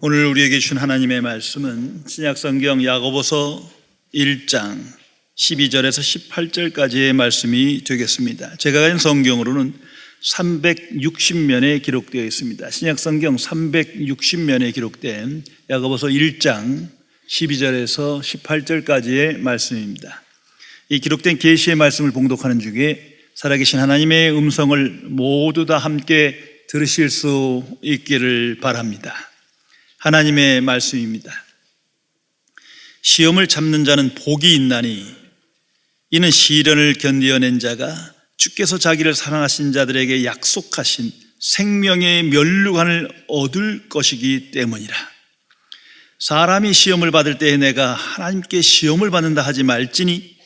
오늘 우리에게 주신 하나님의 말씀은 신약성경 야고보서 1장 12절에서 18절까지의 말씀이 되겠습니다. 제가 가진 성경으로는 360면에 기록되어 있습니다. 신약성경 360면에 기록된 야고보서 1장 12절에서 18절까지의 말씀입니다. 이 기록된 계시의 말씀을 봉독하는 중에 살아계신 하나님의 음성을 모두 다 함께 들으실 수 있기를 바랍니다. 하나님의 말씀입니다. 시험을 참는 자는 복이 있나니 이는 시련을 견디어낸 자가 주께서 자기를 사랑하신 자들에게 약속하신 생명의 면류관을 얻을 것이기 때문이라. 사람이 시험을 받을 때에 내가 하나님께 시험을 받는다 하지 말지니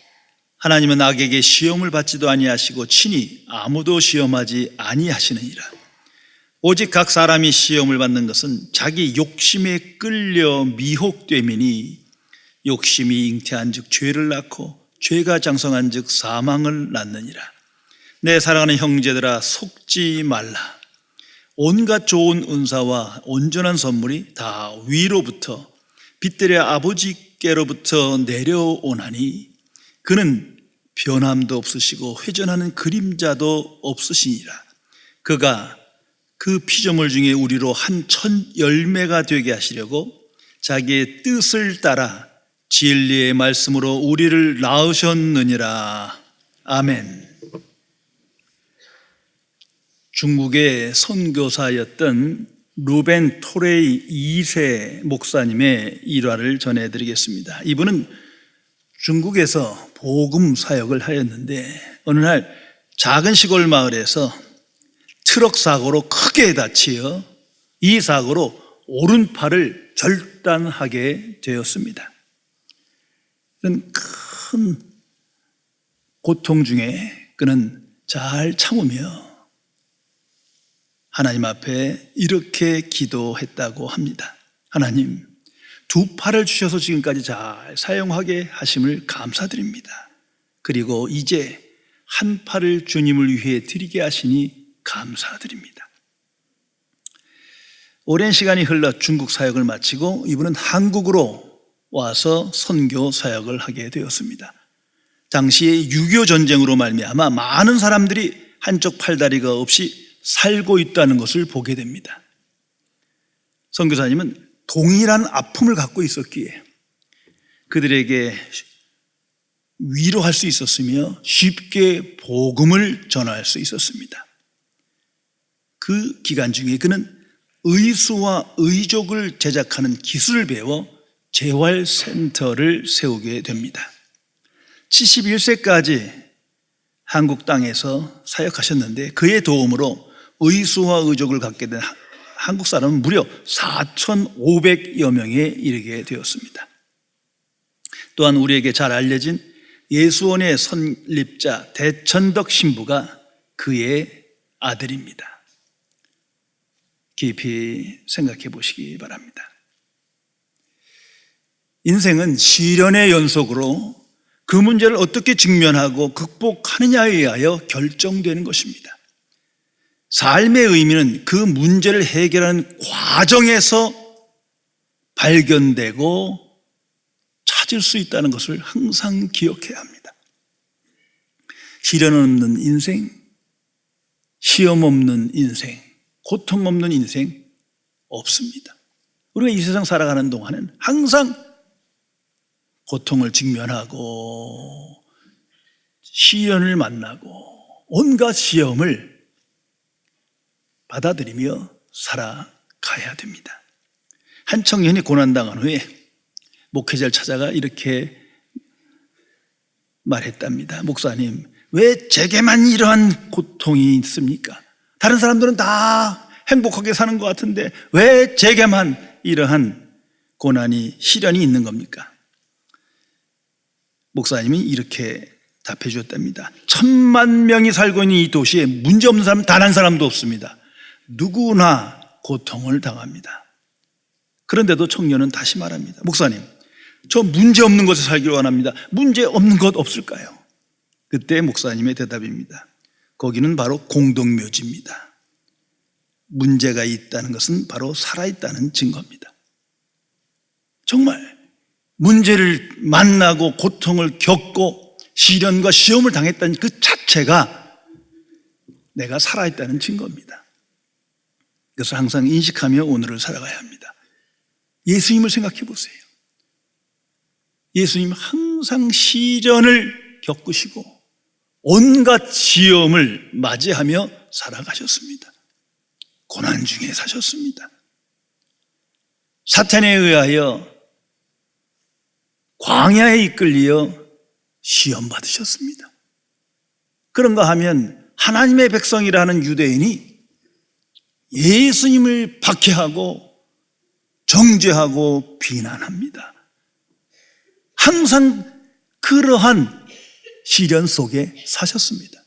하나님은 악에게 시험을 받지도 아니하시고 친히 아무도 시험하지 아니하시느니라. 오직 각 사람이 시험을 받는 것은 자기 욕심에 끌려 미혹됨이니 욕심이 잉태한 즉 죄를 낳고 죄가 장성한 즉 사망을 낳느니라. 내 사랑하는 형제들아 속지 말라. 온갖 좋은 은사와 온전한 선물이 다 위로부터 빛들의 아버지께로부터 내려오나니 그는 변함도 없으시고 회전하는 그림자도 없으시니라. 그가 그 피조물 중에 우리로 한 천 열매가 되게 하시려고 자기의 뜻을 따라 진리의 말씀으로 우리를 낳으셨느니라. 아멘. 중국의 선교사였던 루벤 토레이 2세 목사님의 일화를 전해드리겠습니다. 이분은 중국에서 복음 사역을 하였는데 어느 날 작은 시골 마을에서 트럭 사고로 크게 다치어 이 사고로 오른팔을 절단하게 되었습니다. 이런 큰 고통 중에 그는 잘 참으며 하나님 앞에 이렇게 기도했다고 합니다. 하나님, 두 팔을 주셔서 지금까지 잘 사용하게 하심을 감사드립니다. 그리고 이제 한 팔을 주님을 위해 드리게 하시니 감사드립니다. 오랜 시간이 흘러 중국 사역을 마치고 이분은 한국으로 와서 선교 사역을 하게 되었습니다. 당시에 6.25 전쟁으로 말미암아 많은 사람들이 한쪽 팔다리가 없이 살고 있다는 것을 보게 됩니다. 선교사님은 동일한 아픔을 갖고 있었기에 그들에게 위로할 수 있었으며 쉽게 복음을 전할 수 있었습니다. 그 기간 중에 그는 의수와 의족을 제작하는 기술을 배워 재활센터를 세우게 됩니다. 71세까지 한국 땅에서 사역하셨는데 그의 도움으로 의수와 의족을 갖게 된 한국 사람은 무려 4,500여 명에 이르게 되었습니다. 또한 우리에게 잘 알려진 예수원의 설립자 대천덕 신부가 그의 아들입니다. 깊이 생각해 보시기 바랍니다. 인생은 시련의 연속으로 그 문제를 어떻게 직면하고 극복하느냐에 의하여 결정되는 것입니다. 삶의 의미는 그 문제를 해결하는 과정에서 발견되고 찾을 수 있다는 것을 항상 기억해야 합니다. 시련 없는 인생, 시험 없는 인생, 고통 없는 인생 없습니다. 우리가 이 세상 살아가는 동안은 항상 고통을 직면하고 시련을 만나고 온갖 시험을 받아들이며 살아가야 됩니다. 한 청년이 고난당한 후에 목회자를 찾아가 이렇게 말했답니다. 목사님, 왜 제게만 이러한 고통이 있습니까? 다른 사람들은 다 행복하게 사는 것 같은데 왜 제게만 이러한 고난이 시련이 있는 겁니까? 목사님이 이렇게 답해 주었답니다. 1,000,000명이 살고 있는 이 도시에 문제 없는 사람 단 한 사람도 없습니다. 누구나 고통을 당합니다. 그런데도 청년은 다시 말합니다. 목사님, 저 문제 없는 곳에 살기를 원합니다. 문제 없는 곳 없을까요? 그때 목사님의 대답입니다. 거기는 바로 공동묘지입니다. 문제가 있다는 것은 바로 살아있다는 증거입니다. 정말 문제를 만나고 고통을 겪고 시련과 시험을 당했다는 그 자체가 내가 살아있다는 증거입니다. 그래서 항상 인식하며 오늘을 살아가야 합니다. 예수님을 생각해 보세요. 예수님 항상 시련을 겪으시고 온갖 시험을 맞이하며 살아가셨습니다. 고난 중에 사셨습니다. 사탄에 의하여 광야에 이끌려 시험 받으셨습니다. 그런가 하면 하나님의 백성이라는 유대인이 예수님을 박해하고 정죄하고 비난합니다. 항상 그러한 시련 속에 사셨습니다.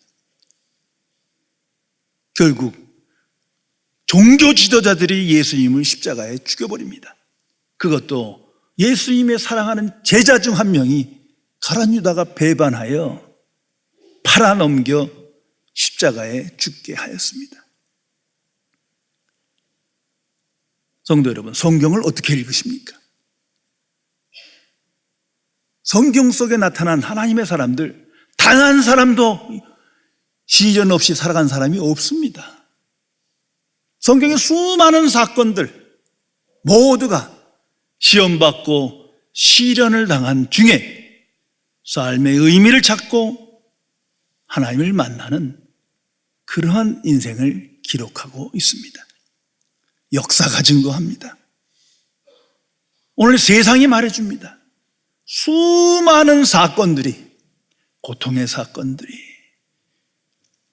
결국 종교 지도자들이 예수님을 십자가에 죽여버립니다. 그것도 예수님의 사랑하는 제자 중 한 명이 가룟 유다가 배반하여 팔아넘겨 십자가에 죽게 하였습니다. 성도 여러분, 성경을 어떻게 읽으십니까? 성경 속에 나타난 하나님의 사람들, 단 한 사람도 시련 없이 살아간 사람이 없습니다. 성경의 수많은 사건들 모두가 시험받고 시련을 당한 중에 삶의 의미를 찾고 하나님을 만나는 그러한 인생을 기록하고 있습니다. 역사가 증거합니다. 오늘 세상이 말해줍니다. 수많은 사건들이, 고통의 사건들이,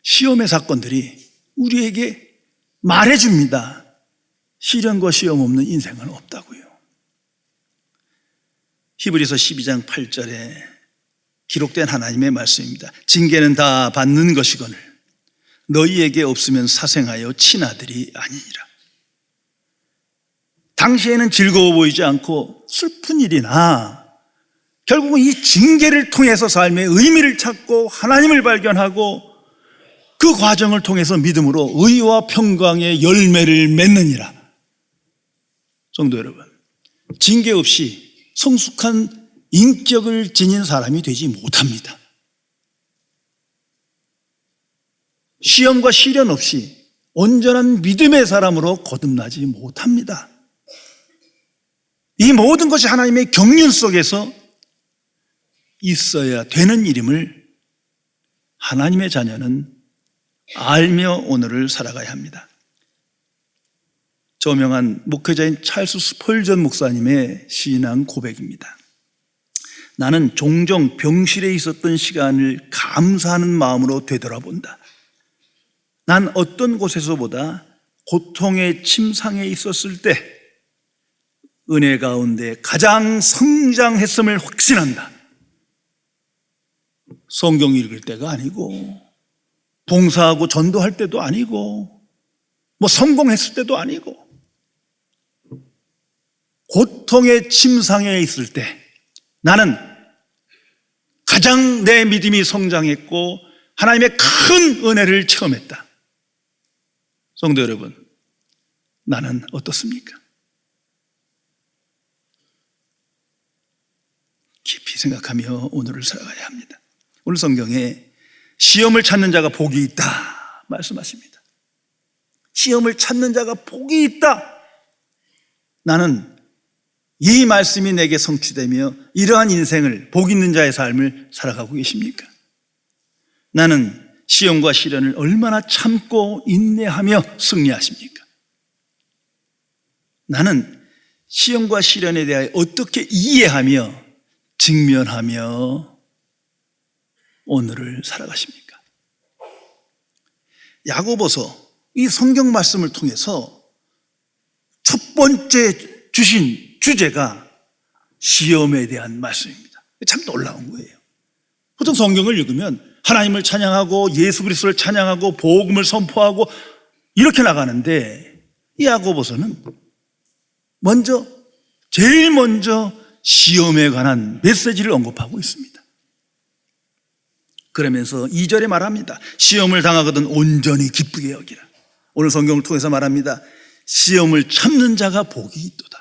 시험의 사건들이 우리에게 말해줍니다. 시련과 시험 없는 인생은 없다고요. 히브리서 12장 8절에 기록된 하나님의 말씀입니다. 징계는 다 받는 것이거늘 너희에게 없으면 사생하여 친아들이 아니니라. 당시에는 즐거워 보이지 않고 슬픈 일이나 결국은 이 징계를 통해서 삶의 의미를 찾고 하나님을 발견하고 그 과정을 통해서 믿음으로 의와 평강의 열매를 맺느니라. 성도 여러분, 징계 없이 성숙한 인격을 지닌 사람이 되지 못합니다. 시험과 시련 없이 온전한 믿음의 사람으로 거듭나지 못합니다. 이 모든 것이 하나님의 경륜 속에서 있어야 되는 일임을 하나님의 자녀는 알며 오늘을 살아가야 합니다. 저명한 목회자인 찰스 스펄전 목사님의 신앙 고백입니다. 나는 종종 병실에 있었던 시간을 감사하는 마음으로 되돌아본다. 난 어떤 곳에서보다 고통의 침상에 있었을 때 은혜 가운데 가장 성장했음을 확신한다. 성경 읽을 때가 아니고 봉사하고 전도할 때도 아니고 뭐 성공했을 때도 아니고 고통의 침상에 있을 때 나는 가장 내 믿음이 성장했고 하나님의 큰 은혜를 체험했다. 성도 여러분, 나는 어떻습니까? 깊이 생각하며 오늘을 살아가야 합니다. 오늘 성경에 시험을 찾는 자가 복이 있다 말씀하십니다. 시험을 찾는 자가 복이 있다. 나는 이 말씀이 내게 성취되며 이러한 인생을, 복 있는 자의 삶을 살아가고 계십니까? 나는 시험과 시련을 얼마나 참고 인내하며 승리하십니까? 나는 시험과 시련에 대하여 어떻게 이해하며 직면하며 오늘을 살아가십니까? 야고보서 이 성경 말씀을 통해서 첫 번째 주신 주제가 시험에 대한 말씀입니다. 참 놀라운 거예요. 보통 성경을 읽으면 하나님을 찬양하고 예수 그리스도를 찬양하고 복음을 선포하고 이렇게 나가는데 이 야고보서는 제일 먼저 시험에 관한 메시지를 언급하고 있습니다. 그러면서 2절에 말합니다. 시험을 당하거든 온전히 기쁘게 여기라. 오늘 성경을 통해서 말합니다. 시험을 참는 자가 복이 있도다.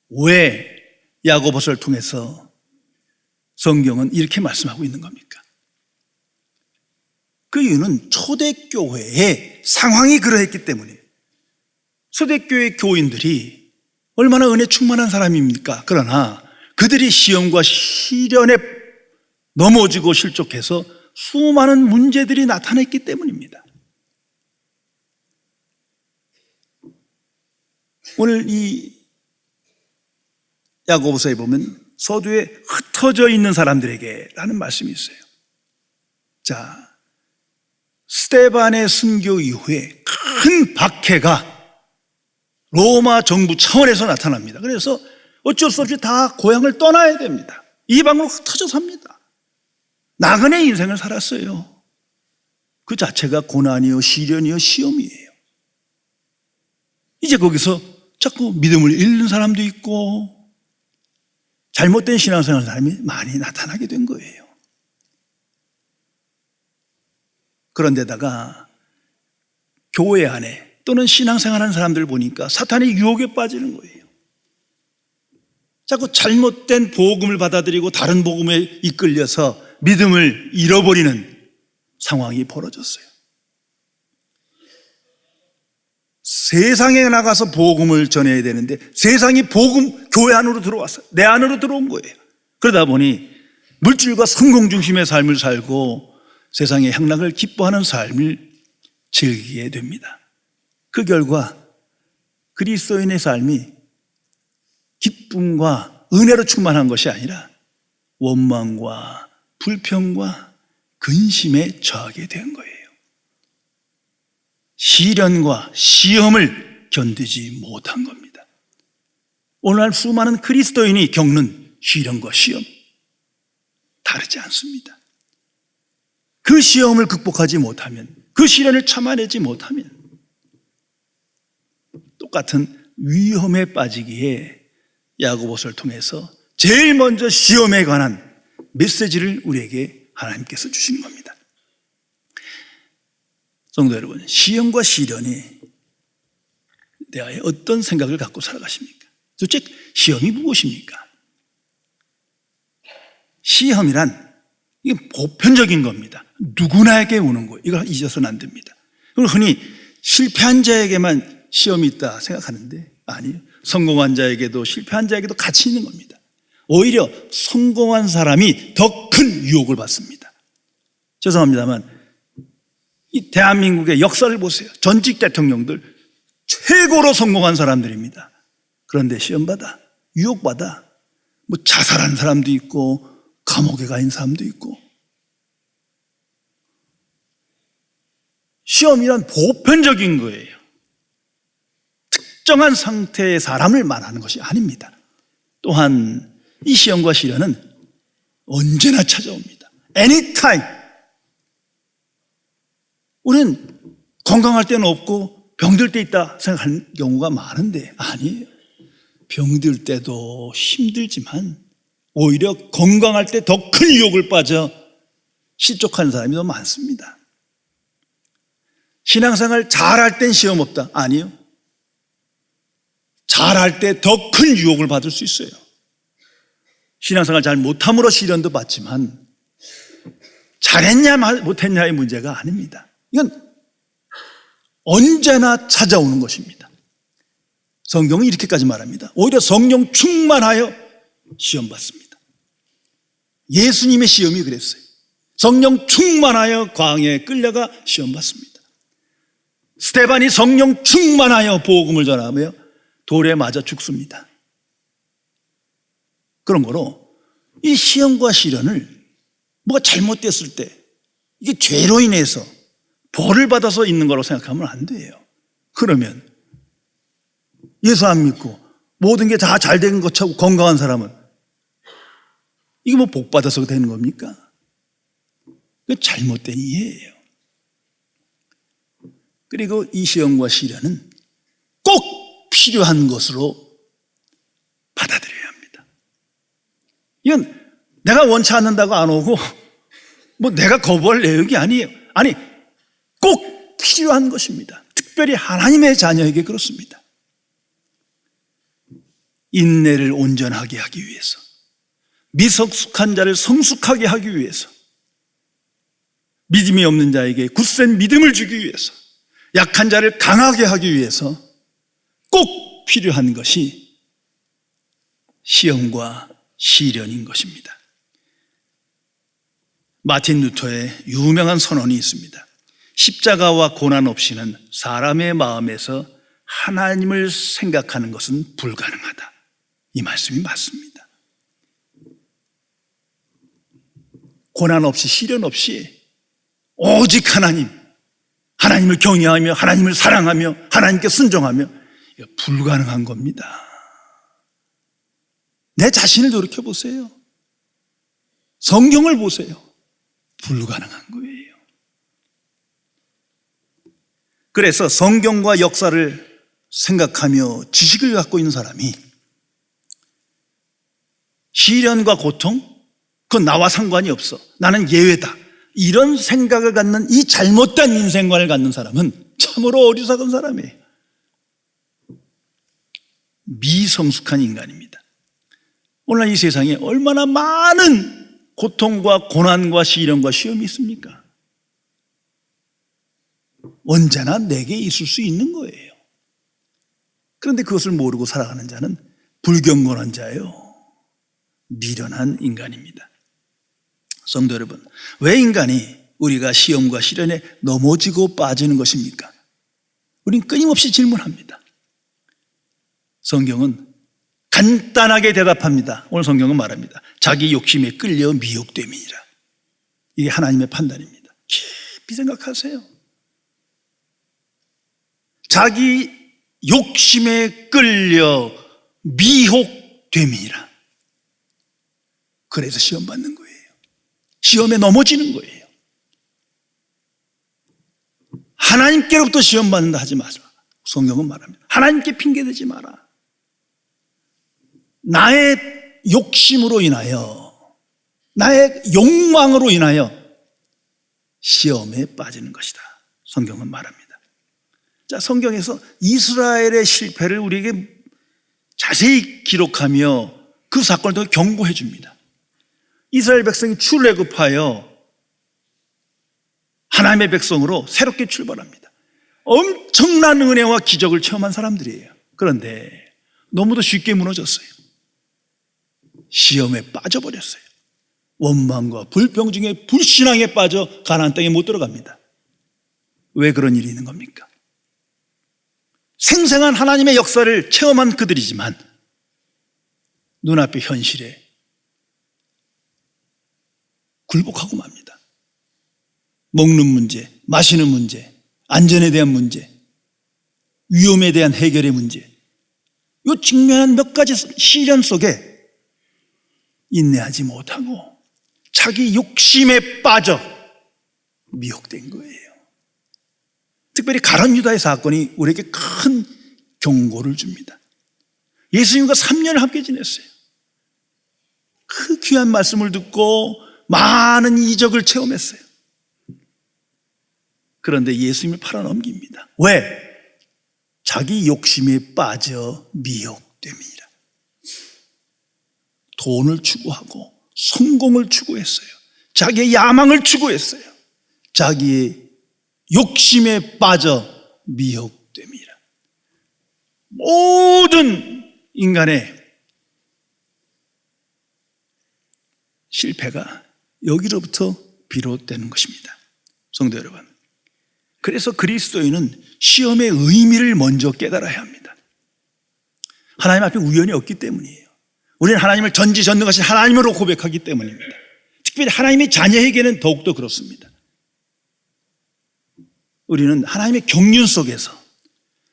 왜 야고보서를 통해서 성경은 이렇게 말씀하고 있는 겁니까? 그 이유는 초대교회의 상황이 그러했기 때문이에요. 초대교회 교인들이 얼마나 은혜 충만한 사람입니까? 그러나 그들이 시험과 시련에 넘어지고 실족해서 수많은 문제들이 나타났기 때문입니다. 오늘 이 야고보서에 보면 서두에 흩어져 있는 사람들에게 라는 말씀이 있어요. 자, 스데반의 순교 이후에 큰 박해가 로마 정부 차원에서 나타납니다. 그래서 어쩔 수 없이 다 고향을 떠나야 됩니다. 이방으로 흩어져 삽니다. 나그네 인생을 살았어요. 그 자체가 고난이요, 시련이요, 시험이에요. 이제 거기서 자꾸 믿음을 잃는 사람도 있고 잘못된 신앙생활 하는 사람이 많이 나타나게 된 거예요. 그런데다가 교회 안에 또는 신앙생활하는 사람들 보니까 사탄의 유혹에 빠지는 거예요. 자꾸 잘못된 복음을 받아들이고 다른 복음에 이끌려서 믿음을 잃어버리는 상황이 벌어졌어요. 세상에 나가서 복음을 전해야 되는데 세상이 복음 교회 안으로 들어왔어요. 내 안으로 들어온 거예요. 그러다 보니 물질과 성공 중심의 삶을 살고 세상의 향락을 기뻐하는 삶을 즐기게 됩니다. 그 결과 그리스도인의 삶이 기쁨과 은혜로 충만한 것이 아니라 원망과 불평과 근심에 처하게 된 거예요. 시련과 시험을 견디지 못한 겁니다. 오늘날 수많은 그리스도인이 겪는 시련과 시험 다르지 않습니다. 그 시험을 극복하지 못하면, 그 시련을 참아내지 못하면 똑같은 위험에 빠지기에 야고보서를 통해서 제일 먼저 시험에 관한 메시지를 우리에게 하나님께서 주신 겁니다. 성도 여러분, 시험과 시련이 대하여 어떤 생각을 갖고 살아가십니까? 도대체 시험이 무엇입니까? 시험이란 이게 보편적인 겁니다. 누구나에게 오는 거예요. 이걸 잊어서는 안 됩니다. 그리고 흔히 실패한 자에게만 시험이 있다 생각하는데 아니에요. 성공한 자에게도 실패한 자에게도 같이 있는 겁니다. 오히려 성공한 사람이 더 큰 유혹을 받습니다. 죄송합니다만 이 대한민국의 역사를 보세요. 전직 대통령들 최고로 성공한 사람들입니다. 그런데 시험받아, 유혹받아, 뭐 자살한 사람도 있고 감옥에 가 있는 사람도 있고. 시험이란 보편적인 거예요. 특정한 상태의 사람을 말하는 것이 아닙니다. 또한 이 시험과 시련은 언제나 찾아옵니다. Anytime. 우리는 건강할 때는 없고 병들 때 있다 생각하는 경우가 많은데 아니에요. 병들 때도 힘들지만 오히려 건강할 때 더 큰 유혹을 빠져 실족하는 사람이 더 많습니다. 신앙생활 잘할 땐 시험 없다. 아니요. 잘할 때 더 큰 유혹을 받을 수 있어요. 신앙생활 잘 못함으로 시련도 받지만 잘했냐 못했냐의 문제가 아닙니다. 이건 언제나 찾아오는 것입니다. 성경은 이렇게까지 말합니다. 오히려 성령 충만하여 시험 받습니다. 예수님의 시험이 그랬어요. 성령 충만하여 광야에 끌려가 시험 받습니다. 스데반이 성령 충만하여 복음을 전하며 돌에 맞아 죽습니다. 그런 거로 이 시험과 시련을 뭐가 잘못됐을 때 이게 죄로 인해서 벌을 받아서 있는 거라고 생각하면 안 돼요. 그러면 예수 안 믿고 모든 게 다 잘 된 것처럼 건강한 사람은 이게 뭐 복 받아서 되는 겁니까? 그 잘못된 이해예요. 그리고 이 시험과 시련은 꼭 필요한 것으로 받아들여야 합니다. 이건 내가 원치 않는다고 안 오고 뭐 내가 거부할 내용이 아니에요. 아니 꼭 필요한 것입니다. 특별히 하나님의 자녀에게 그렇습니다. 인내를 온전하게 하기 위해서, 미성숙한 자를 성숙하게 하기 위해서, 믿음이 없는 자에게 굳센 믿음을 주기 위해서, 약한 자를 강하게 하기 위해서 꼭 필요한 것이 시험과 시련인 것입니다. 마틴 루터의 유명한 선언이 있습니다. 십자가와 고난 없이는 사람의 마음에서 하나님을 생각하는 것은 불가능하다. 이 말씀이 맞습니다. 고난 없이, 시련 없이 오직 하나님을 경외하며 하나님을 사랑하며 하나님께 순종하며, 이거 불가능한 겁니다. 내 자신을 돌이켜 보세요. 성경을 보세요. 불가능한 거예요. 그래서 성경과 역사를 생각하며 지식을 갖고 있는 사람이 시련과 고통, 그건 나와 상관이 없어, 나는 예외다, 이런 생각을 갖는, 이 잘못된 인생관을 갖는 사람은 참으로 어리석은 사람이에요. 미성숙한 인간입니다. 오늘 이 세상에 얼마나 많은 고통과 고난과 시련과 시험이 있습니까? 언제나 내게 있을 수 있는 거예요. 그런데 그것을 모르고 살아가는 자는 불경건한 자예요. 미련한 인간입니다. 성도 여러분, 왜 인간이 우리가 시험과 시련에 넘어지고 빠지는 것입니까? 우린 끊임없이 질문합니다. 성경은 간단하게 대답합니다. 오늘 성경은 말합니다. 자기 욕심에 끌려 미혹됨이니라. 이게 하나님의 판단입니다. 깊이 생각하세요. 자기 욕심에 끌려 미혹됨이니라. 그래서 시험 받는 거예요. 시험에 넘어지는 거예요. 하나님께로부터 시험 받는다 하지 마세요. 성경은 말합니다. 하나님께 핑계대지 마라. 나의 욕심으로 인하여, 나의 욕망으로 인하여 시험에 빠지는 것이다. 성경은 말합니다. 자, 성경에서 이스라엘의 실패를 우리에게 자세히 기록하며 그 사건을 더 경고해 줍니다. 이스라엘 백성이 출애굽하여 하나님의 백성으로 새롭게 출발합니다. 엄청난 은혜와 기적을 체험한 사람들이에요. 그런데 너무도 쉽게 무너졌어요. 시험에 빠져버렸어요. 원망과 불평중에 불신앙에 빠져 가나안 땅에 못 들어갑니다. 왜 그런 일이 있는 겁니까? 생생한 하나님의 역사를 체험한 그들이지만 눈앞의 현실에 굴복하고 맙니다. 먹는 문제, 마시는 문제, 안전에 대한 문제, 위험에 대한 해결의 문제, 이 직면한 몇 가지 시련 속에 인내하지 못하고 자기 욕심에 빠져 미혹된 거예요. 특별히 가룟 유다의 사건이 우리에게 큰 경고를 줍니다. 예수님과 3년을 함께 지냈어요. 그 귀한 말씀을 듣고 많은 이적을 체험했어요. 그런데 예수님을 팔아넘깁니다. 왜? 자기 욕심에 빠져 미혹됨이라. 돈을 추구하고 성공을 추구했어요. 자기의 야망을 추구했어요. 자기의 욕심에 빠져 미혹됨이라. 모든 인간의 실패가 여기로부터 비롯되는 것입니다. 성도 여러분, 그래서 그리스도인은 시험의 의미를 먼저 깨달아야 합니다. 하나님 앞에 우연이 없기 때문이에요. 우리는 하나님을 전지전능하신 하나님으로 고백하기 때문입니다. 특별히 하나님의 자녀에게는 더욱더 그렇습니다. 우리는 하나님의 경륜 속에서,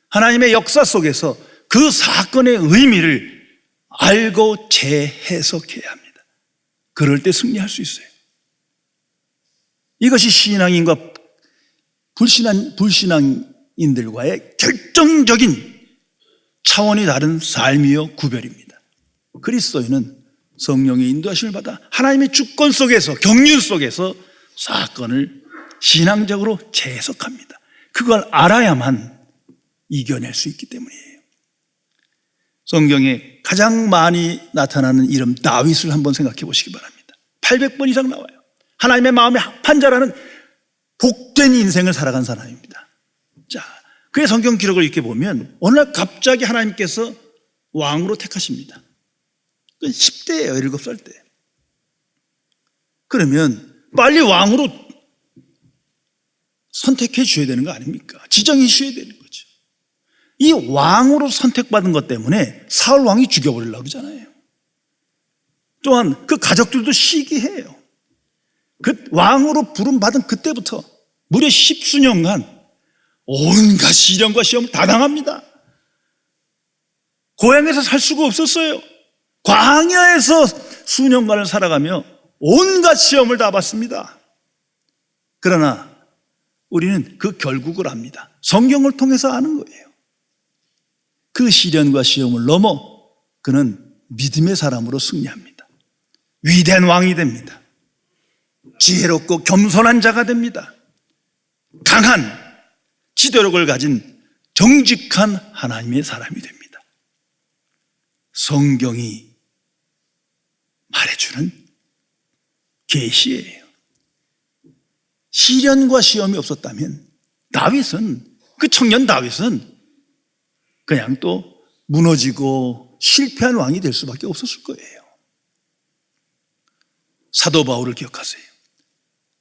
하나님의 역사 속에서 그 사건의 의미를 알고 재해석해야 합니다. 그럴 때 승리할 수 있어요. 이것이 신앙인과 불신앙인들과의 결정적인 차원이 다른 삶이요 구별입니다. 그리스도인은 성령의 인도하심을 받아 하나님의 주권 속에서, 경륜 속에서 사건을 신앙적으로 재해석합니다. 그걸 알아야만 이겨낼 수 있기 때문이에요. 성경에 가장 많이 나타나는 이름 다윗을 한번 생각해 보시기 바랍니다. 800번 이상 나와요. 하나님의 마음에 합한 자라는 복된 인생을 살아간 사람입니다. 자, 그의 성경 기록을 이렇게 보면 어느 날 갑자기 하나님께서 왕으로 택하십니다. 10대예요, 7살 때. 그러면 빨리 왕으로 선택해 주셔야 되는 거 아닙니까? 지정해 주셔야 되는 거죠. 이 왕으로 선택받은 것 때문에 사울 왕이 죽여버리려고 그러잖아요. 또한 그 가족들도 시기해요. 그 왕으로 부름받은 그때부터 무려 10수년간 온갖 시련과 시험을 다 당합니다. 고향에서 살 수가 없었어요. 광야에서 수년간을 살아가며 온갖 시험을 다 받습니다. 그러나 우리는 그 결국을 압니다. 성경을 통해서 아는 거예요. 그 시련과 시험을 넘어 그는 믿음의 사람으로 승리합니다. 위대한 왕이 됩니다. 지혜롭고 겸손한 자가 됩니다. 강한 지도력을 가진 정직한 하나님의 사람이 됩니다. 성경이 말해주는 계시예요. 시련과 시험이 없었다면 다윗은, 그 청년 다윗은 그냥 또 무너지고 실패한 왕이 될 수밖에 없었을 거예요. 사도 바울을 기억하세요.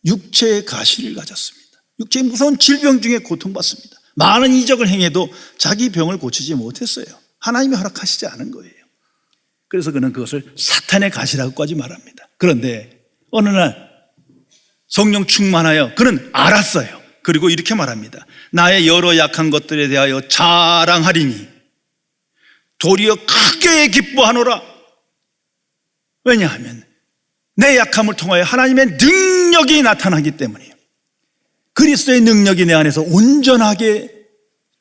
육체의 가시를 가졌습니다. 육체의 무서운 질병 중에 고통받습니다. 많은 이적을 행해도 자기 병을 고치지 못했어요. 하나님이 허락하시지 않은 거예요. 그래서 그는 그것을 사탄의 가시라고까지 말합니다. 그런데 어느 날 성령 충만하여 그는 알았어요. 그리고 이렇게 말합니다. 나의 여러 약한 것들에 대하여 자랑하리니 도리어 크게 기뻐하노라. 왜냐하면 내 약함을 통하여 하나님의 능력이 나타나기 때문이에요. 그리스도의 능력이 내 안에서 온전하게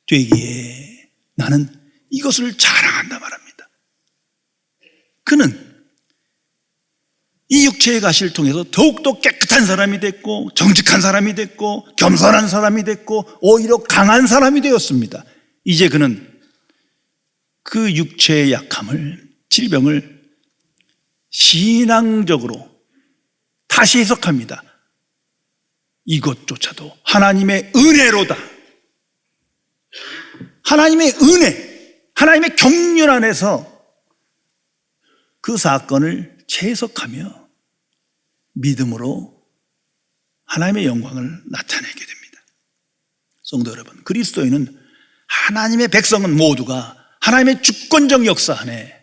되기에 나는 이것을 자랑한다 말합니다. 그는 이 육체의 가시를 통해서 더욱더 깨끗한 사람이 됐고 정직한 사람이 됐고 겸손한 사람이 됐고 오히려 강한 사람이 되었습니다. 이제 그는 그 육체의 약함을, 질병을 신앙적으로 다시 해석합니다. 이것조차도 하나님의 은혜로다. 하나님의 은혜, 하나님의 경륜 안에서 그 사건을 재해석하며 믿음으로 하나님의 영광을 나타내게 됩니다. 성도 여러분, 그리스도인은 하나님의 백성은 모두가 하나님의 주권적 역사 안에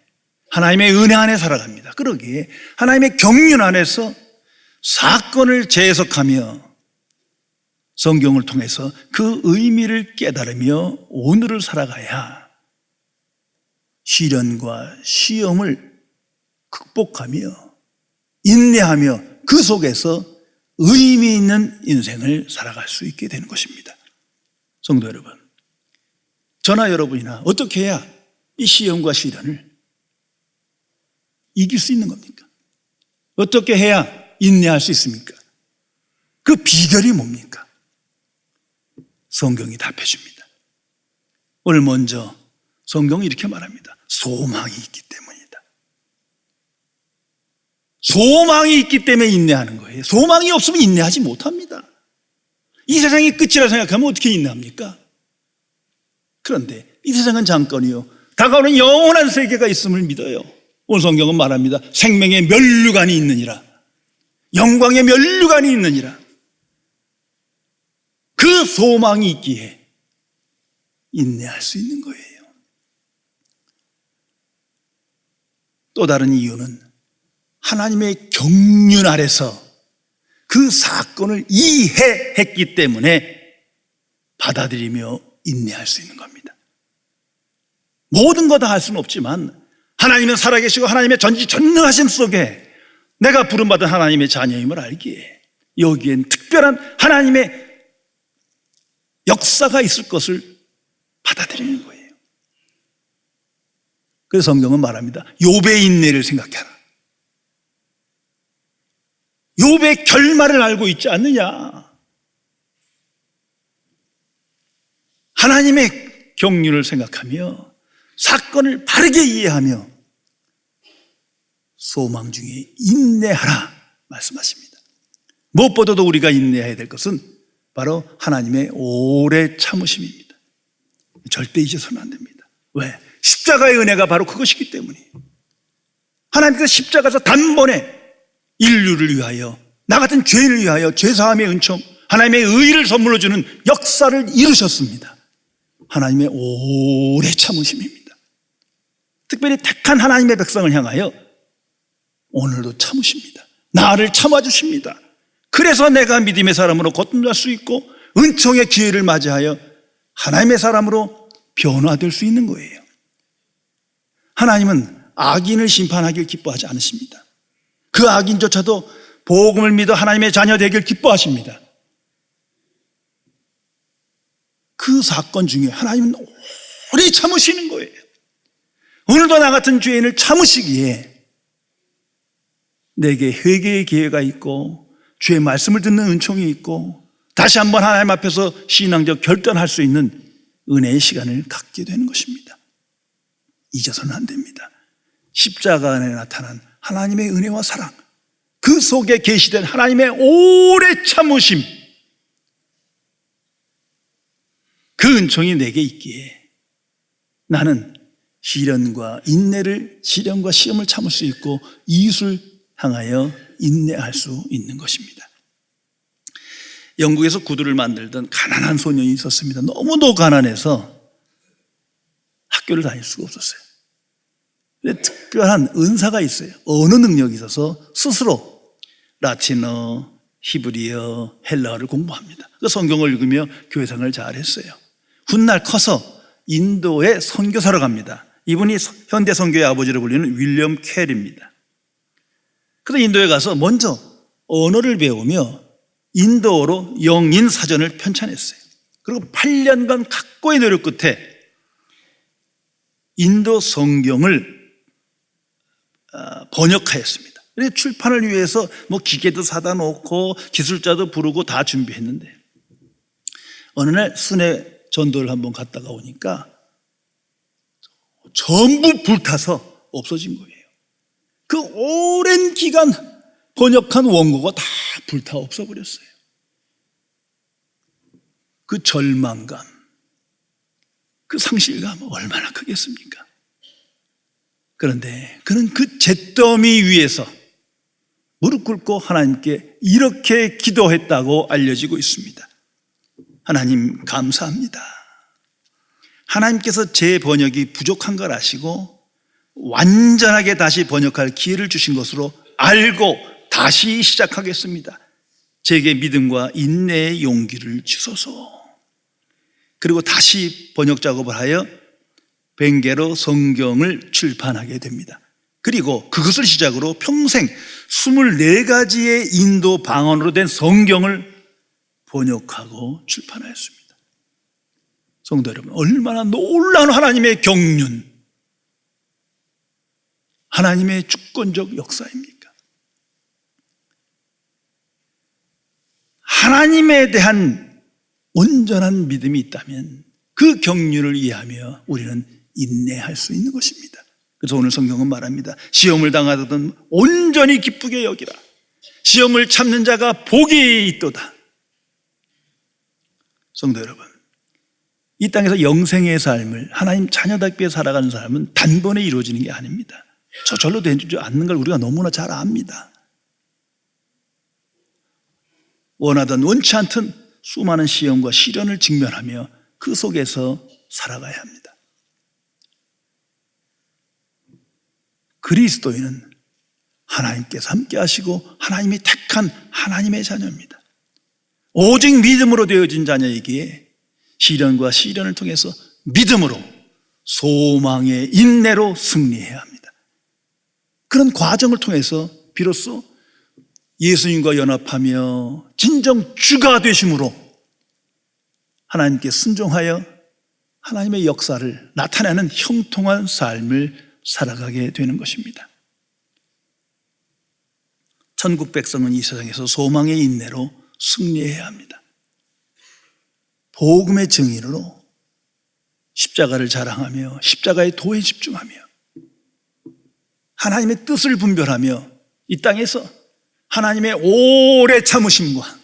하나님의 은혜 안에 살아갑니다. 그러기에 하나님의 경륜 안에서 사건을 재해석하며 성경을 통해서 그 의미를 깨달으며 오늘을 살아가야 시련과 시험을 극복하며 인내하며 그 속에서 의미 있는 인생을 살아갈 수 있게 되는 것입니다. 성도 여러분, 저나 여러분이나 어떻게 해야 이 시험과 시련을 이길 수 있는 겁니까? 어떻게 해야 인내할 수 있습니까? 그 비결이 뭡니까? 성경이 답해 줍니다. 오늘 먼저 성경이 이렇게 말합니다. 소망이 있기 때문이다. 소망이 있기 때문에 인내하는 거예요. 소망이 없으면 인내하지 못합니다. 이 세상이 끝이라 생각하면 어떻게 인내합니까? 그런데 이 세상은 잠깐이요, 다가오는 영원한 세계가 있음을 믿어요. 오늘 성경은 말합니다. 생명의 면류관이 있느니라, 영광의 면류관이 있느니라. 그 소망이 있기에 인내할 수 있는 거예요. 또 다른 이유는 하나님의 경륜 아래서 그 사건을 이해했기 때문에 받아들이며 인내할 수 있는 겁니다. 모든 거 다 할 수는 없지만 하나님은 살아계시고 하나님의 전지전능하심 속에 내가 부름받은 하나님의 자녀임을 알기에 여기엔 특별한 하나님의 역사가 있을 것을 받아들이는 거예요. 그래서 성경은 말합니다. 욥의 인내를 생각해라. 욥의 결말을 알고 있지 않느냐? 하나님의 경륜을 생각하며 사건을 바르게 이해하며 소망 중에 인내하라 말씀하십니다. 무엇보다도 우리가 인내해야 될 것은 바로 하나님의 오래 참으심입니다. 절대 잊어서는 안 됩니다. 왜? 십자가의 은혜가 바로 그것이기 때문이에요. 하나님께서 십자가에서 단번에 인류를 위하여, 나 같은 죄인을 위하여 죄사함의 은총, 하나님의 의를 선물로 주는 역사를 이루셨습니다. 하나님의 오래 참으심입니다. 특별히 택한 하나님의 백성을 향하여 오늘도 참으십니다. 나를 참아주십니다. 그래서 내가 믿음의 사람으로 거듭날 수 있고 은총의 기회를 맞이하여 하나님의 사람으로 변화될 수 있는 거예요. 하나님은 악인을 심판하길 기뻐하지 않으십니다. 그 악인조차도 복음을 믿어 하나님의 자녀 되길 기뻐하십니다. 그 사건 중에 하나님은 오래 참으시는 거예요. 오늘도 나 같은 죄인을 참으시기에 내게 회개의 기회가 있고 주의 말씀을 듣는 은총이 있고 다시 한번 하나님 앞에서 신앙적 결단할 수 있는 은혜의 시간을 갖게 되는 것입니다. 잊어서는 안 됩니다. 십자가 안에 나타난 하나님의 은혜와 사랑, 그 속에 계시된 하나님의 오래 참으심, 그 은총이 내게 있기에 나는 시련과 시험을 참을 수 있고 이웃을 향하여 인내할 수 있는 것입니다. 영국에서 구두를 만들던 가난한 소년이 있었습니다. 너무도 가난해서 학교를 다닐 수가 없었어요. 근데 특별한 은사가 있어요. 언어 능력이 있어서 스스로 라틴어, 히브리어, 헬라어를 공부합니다. 그 성경을 읽으며 교회 생활을 잘했어요. 훗날 커서 인도에 선교사로 갑니다. 이분이 현대 선교의 아버지로 불리는 윌리엄 켈입니다. 그래서 인도에 가서 먼저 언어를 배우며 인도어로 영인 사전을 편찬했어요. 그리고 8년간 각고의 노력 끝에 인도 성경을 번역하였습니다. 그래서 출판을 위해서 기계도 사다 놓고 기술자도 부르고 다 준비했는데 어느 날 순회 전도를 한번 갔다가 오니까 전부 불타서 없어진 거예요. 그 오랜 기간 번역한 원고가 다 불타 없어버렸어요. 그 절망감, 그 상실감 얼마나 크겠습니까? 그런데 그는 그 잿더미 위에서 무릎 꿇고 하나님께 이렇게 기도했다고 알려지고 있습니다. 하나님 감사합니다. 하나님께서 제 번역이 부족한 걸 아시고 완전하게 다시 번역할 기회를 주신 것으로 알고 다시 시작하겠습니다. 제게 믿음과 인내의 용기를 주소서. 그리고 다시 번역 작업을 하여 벵게로 성경을 출판하게 됩니다. 그리고 그것을 시작으로 평생 24가지의 인도 방언으로 된 성경을 번역하고 출판하였습니다. 성도 여러분, 얼마나 놀라운 하나님의 경륜, 하나님의 주권적 역사입니까? 하나님에 대한 온전한 믿음이 있다면 그 경륜을 이해하며 우리는 인내할 수 있는 것입니다. 그래서 오늘 성경은 말합니다. 시험을 당하거든 온전히 기쁘게 여기라. 시험을 참는 자가 복이 있도다. 성도 여러분, 이 땅에서 영생의 삶을 하나님 자녀답게 살아가는 삶은 단번에 이루어지는 게 아닙니다. 저절로 되지 않는 걸 우리가 너무나 잘 압니다. 원하든 원치 않든 수많은 시험과 시련을 직면하며 그 속에서 살아가야 합니다. 그리스도인은 하나님께서 함께 하시고 하나님이 택한 하나님의 자녀입니다. 오직 믿음으로 되어진 자녀이기에 시련과 시련을 통해서 믿음으로 소망의 인내로 승리해야 합니다. 그런 과정을 통해서 비로소 예수님과 연합하며 진정 주가 되심으로 하나님께 순종하여 하나님의 역사를 나타내는 형통한 삶을 살아가게 되는 것입니다. 천국 백성은 이 세상에서 소망의 인내로 승리해야 합니다. 복음의 증인으로 십자가를 자랑하며 십자가의 도에 집중하며 하나님의 뜻을 분별하며 이 땅에서 하나님의 오래 참으심과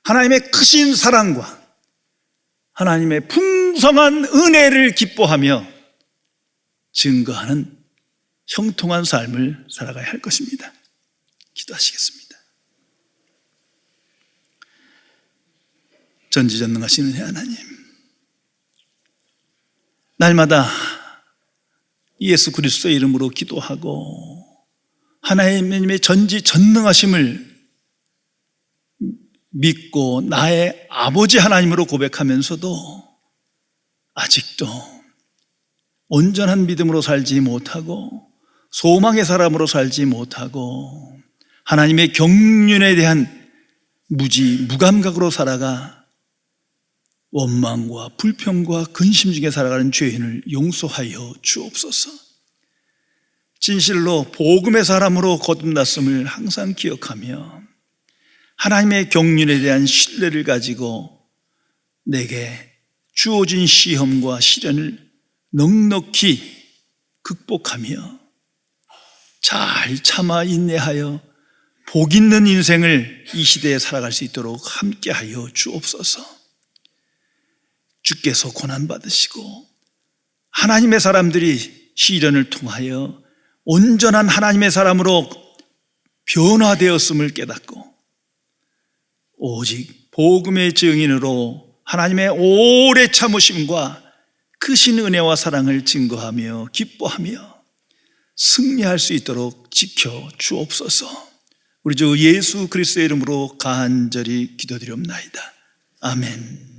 하나님의 크신 사랑과 하나님의 풍성한 은혜를 기뻐하며 증거하는 형통한 삶을 살아가야 할 것입니다. 기도하시겠습니다. 전지전능하신 은혜 하나님, 날마다 예수 그리스도의 이름으로 기도하고 하나님의 전지전능하심을 믿고 나의 아버지 하나님으로 고백하면서도 아직도 온전한 믿음으로 살지 못하고 소망의 사람으로 살지 못하고 하나님의 경륜에 대한 무감각으로 살아가 원망과 불평과 근심 중에 살아가는 죄인을 용서하여 주옵소서. 진실로 복음의 사람으로 거듭났음을 항상 기억하며 하나님의 경륜에 대한 신뢰를 가지고 내게 주어진 시험과 시련을 넉넉히 극복하며 잘 참아 인내하여 복 있는 인생을 이 시대에 살아갈 수 있도록 함께하여 주옵소서. 주께서 고난받으시고 하나님의 사람들이 시련을 통하여 온전한 하나님의 사람으로 변화되었음을 깨닫고 오직 복음의 증인으로 하나님의 오래 참으심과 크신 은혜와 사랑을 증거하며 기뻐하며 승리할 수 있도록 지켜 주옵소서. 우리 주 예수 그리스도의 이름으로 간절히 기도드리옵나이다. 아멘.